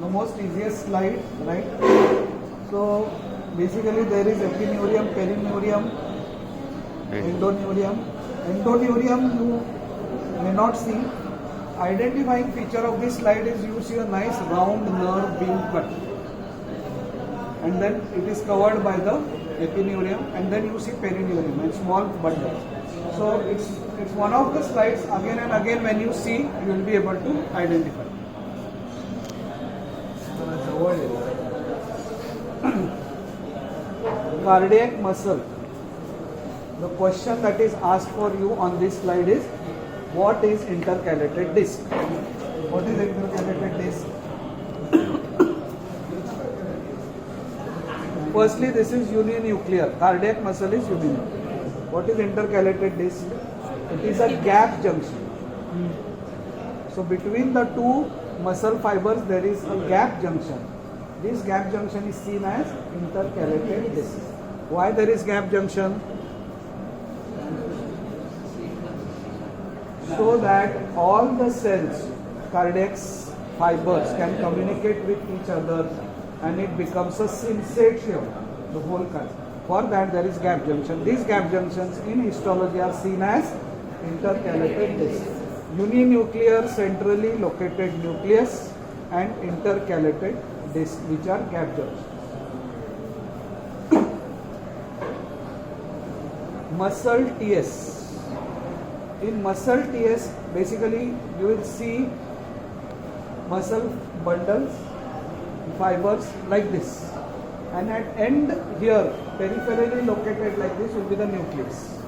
the most easiest slide, right? So basically there is epineurium, perineurium, endoneurium. Endoneurium you may not see. Identifying feature of this slide is you see a nice round nerve being cut, and then it is covered by the epineurium, and then you see perineurium and small bundle. So it's one of the slides again and again when you see you will be able to identify. Cardiac muscle. The question that is asked for you on this slide is, what is intercalated disc? What is intercalated disc? Firstly, this is uninuclear. Cardiac muscle is uninuclear. What is intercalated disc? It is a gap junction. So between the two muscle fibers there is a gap junction. This gap junction is seen as intercalated disc. Why there is gap junction? So that all the cells, cardiac fibers can communicate with each other and it becomes a syncytium, the whole cardiac. For that there is gap junction. These gap junctions in histology are seen as intercalated disc. Uninuclear centrally located nucleus and intercalated disc, which are gap junctions. Muscle TS. In muscle TS, basically you will see muscle bundles, fibers like this, and at end here, peripherally located like this, will be the nucleus.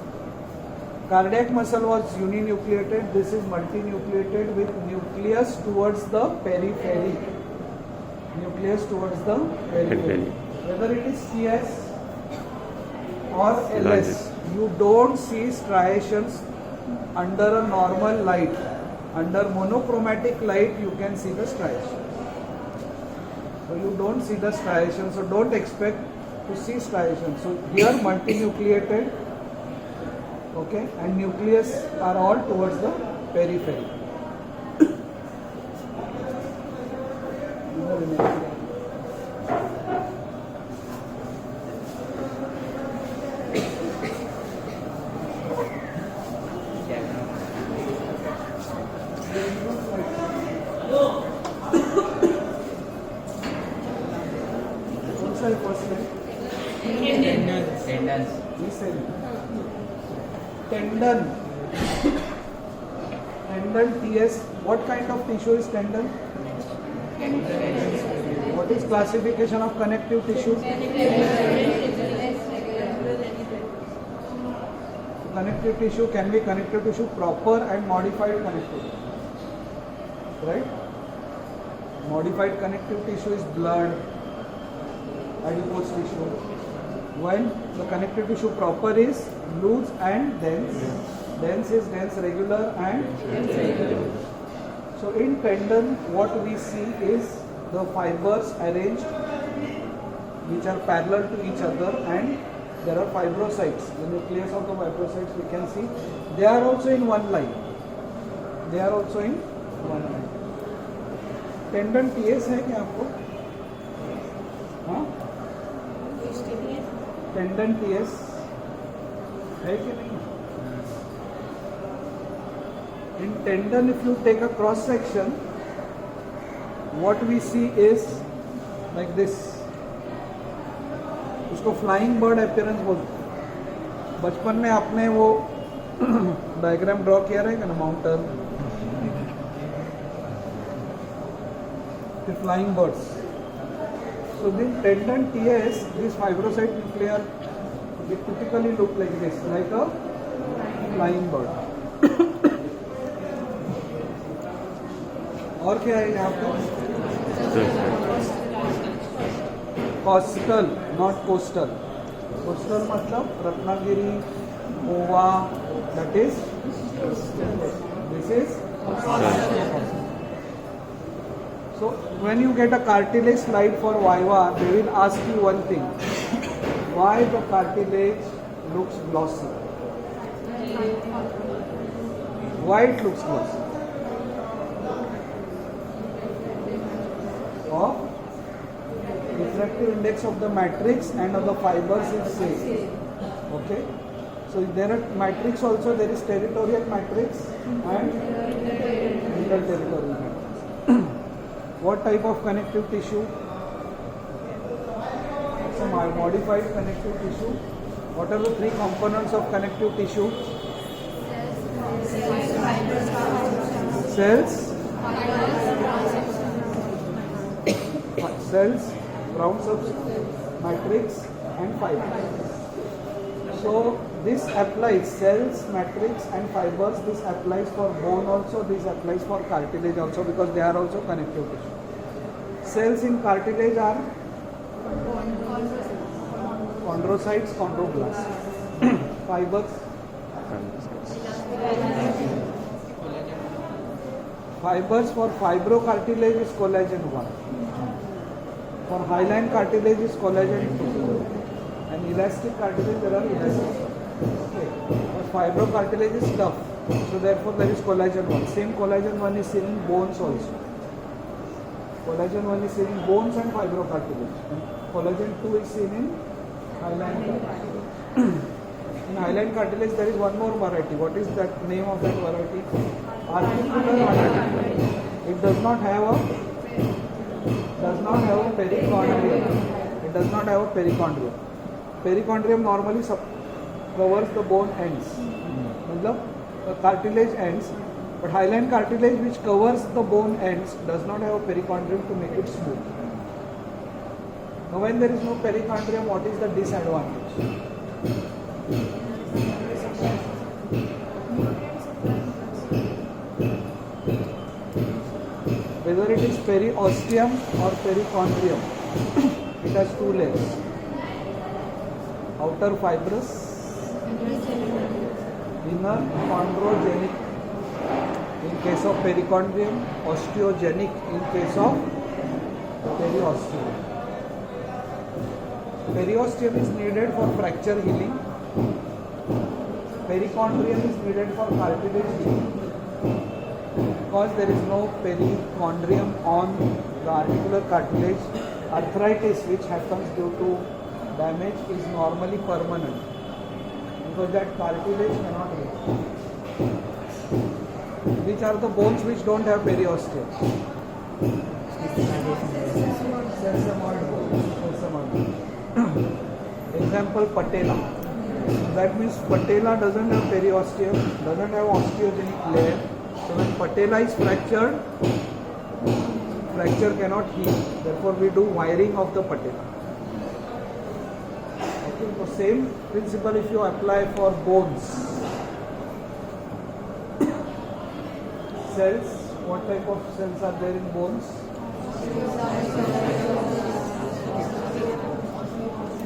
Cardiac muscle was uninucleated. This is multinucleated with nucleus towards the periphery. Nucleus towards the periphery. Whether it is CS or LS, you don't see striations under a normal light. Under monochromatic light, you can see the striations. So you don't see the striations, so don't expect to see striations. So here multinucleated, okay, and nucleus are all towards the periphery. Tendon. Tendon TS. What kind of tissue is tendon? What is classification of connective tissue? Connective tissue can be connective tissue proper and modified connective tissue. Right? Modified connective tissue is blood, adipose tissue. When the connective tissue proper is loose and dense. Dense is dense, regular and irregular. So in tendon what we see is the fibers arranged which are parallel to each other, and there are fibrocytes. The nucleus of the fibrocytes we can see. They are also in one line. They are also in one line. Tendon TS है क्या आपको? हाँ? Tendon TS है कि नहीं? In tendon, if you take a cross section, what we see is like this. उसको flying bird appearance बोलते हैं. बचपन में आपने वो डायग्राम ड्रॉ किया रहेगा ना, mountain, the flying birds. So the tendon TS, this fibrocyte nuclei, they typically look like this, like a flying bird. और क्या है यहाँ पे? Coastal, not coastal. Coastal मतलब Ratnagiri, Goa, that is, this is coastal. So when you get a cartilage slide for Viva, they will ask you one thing: why the cartilage looks glossy? Why it looks glossy? of refractive index of the matrix and of the fibers is same. Okay. So there are matrix also, there is territorial matrix and interterritorial matrix. What type of connective tissue? Some modified connective tissue. What are the three components of connective tissue? Cells, ground substance, matrix and fibers. So this applies, cells, matrix and fibers, this applies for bone also, this applies for cartilage also, because they are also connective tissue. Cells in cartilage are chondrocytes, chondroblasts. Fibers, fibers for fibrocartilage is collagen 1. For hyaline cartilage is collagen 2. And elastic cartilage, there are elastic. Okay. But fibrocartilage is tough. So therefore there is collagen 1. Same collagen 1 is seen in bones also. Collagen 1 is seen in bones and fibrocartilage. And collagen 2 is seen in hyaline cartilage. In hyaline cartilage there is one more variety. What is that name of that variety? Articular articular. It does not have a perichondrium. It does not have a perichondrium. Perichondrium normally covers the bone ends. The cartilage ends. But hyaline cartilage, which covers the bone ends, does not have a perichondrium to make it smooth. Now when there is no perichondrium, what is the disadvantage? Whether it is periosteum or perichondrium, it has two layers. Outer fibrous, inner chondrogenic in case of perichondrium, osteogenic in case of periosteum. Periosteum is needed for fracture healing. Perichondrium is needed for cartilage healing. Because there is no perichondrium on the articular cartilage, arthritis which happens due to damage is normally permanent, because that cartilage cannot heal. Which are the bones which don't have periosteum? Sesamoid bones. Example, patella. That means patella doesn't have periosteum, doesn't have osteogenic layer. So when patella is fractured, fracture cannot heal. Therefore we do wiring of the patella. Okay, so same principle if you apply for bones. Cells, what type of cells are there in bones?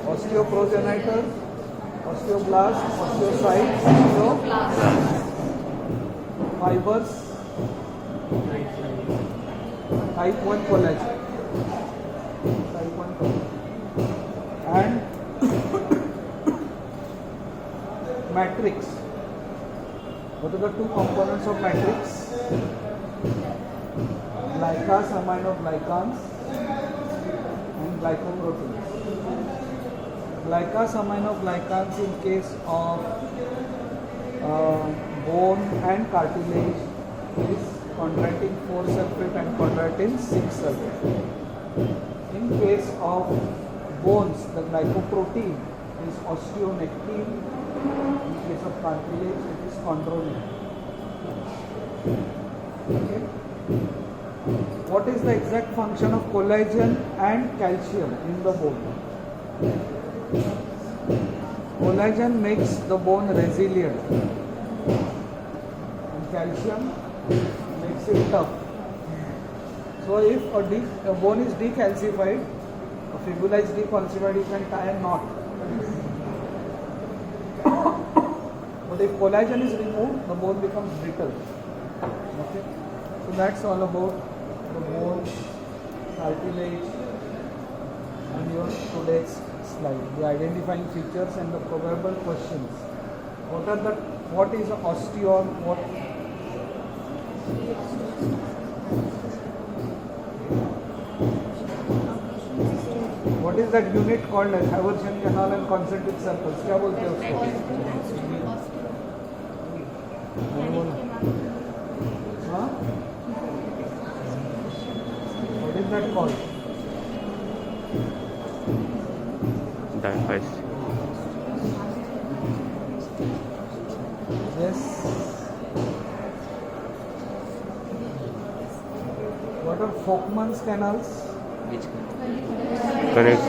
Osteoprogenitor, osteoblast, osteocytes, fibers, type 1 collagen, and matrix. What are the two components of matrix? Glycans, aminoglycans, and glycoproteins. Glycans, aminoglycans in case of bone and cartilage is chondroitin 4-sulfate and chondroitin 6-sulfate. In case of bones, the glycoprotein is osteonectin. In case of cartilage, it is chondroitin. Okay. What is the exact function of collagen and calcium in the bone? Collagen makes the bone resilient, and calcium makes it tough. So if a bone is decalcified, a fibula is decalcified, you can tie a knot. But if collagen is removed, the bone becomes brittle. Okay? So that's all about the bone, cartilage, and your today's slide. The identifying features and the probable questions. What is osteon? What What is that unit called as Haversian canal and concentric circles? क्या बोलते हैं उसको? हाँ? What is that called? Diaphragm. Yes. What are Folkman's canals? Correct.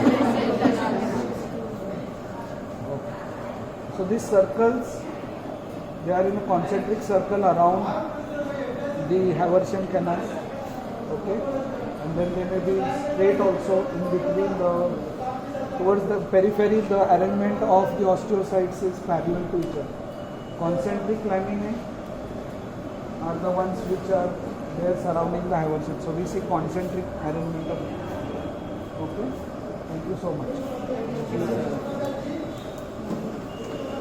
So these circles, they are in a concentric circle around the Haversian canal. Okay, and then they may be straight also in between the, towards the periphery. The arrangement of the osteocytes is parallel to each other. Concentric laminae are the ones which are there surrounding the Haversian. So we see concentric arrangement of. Okay, thank you so much.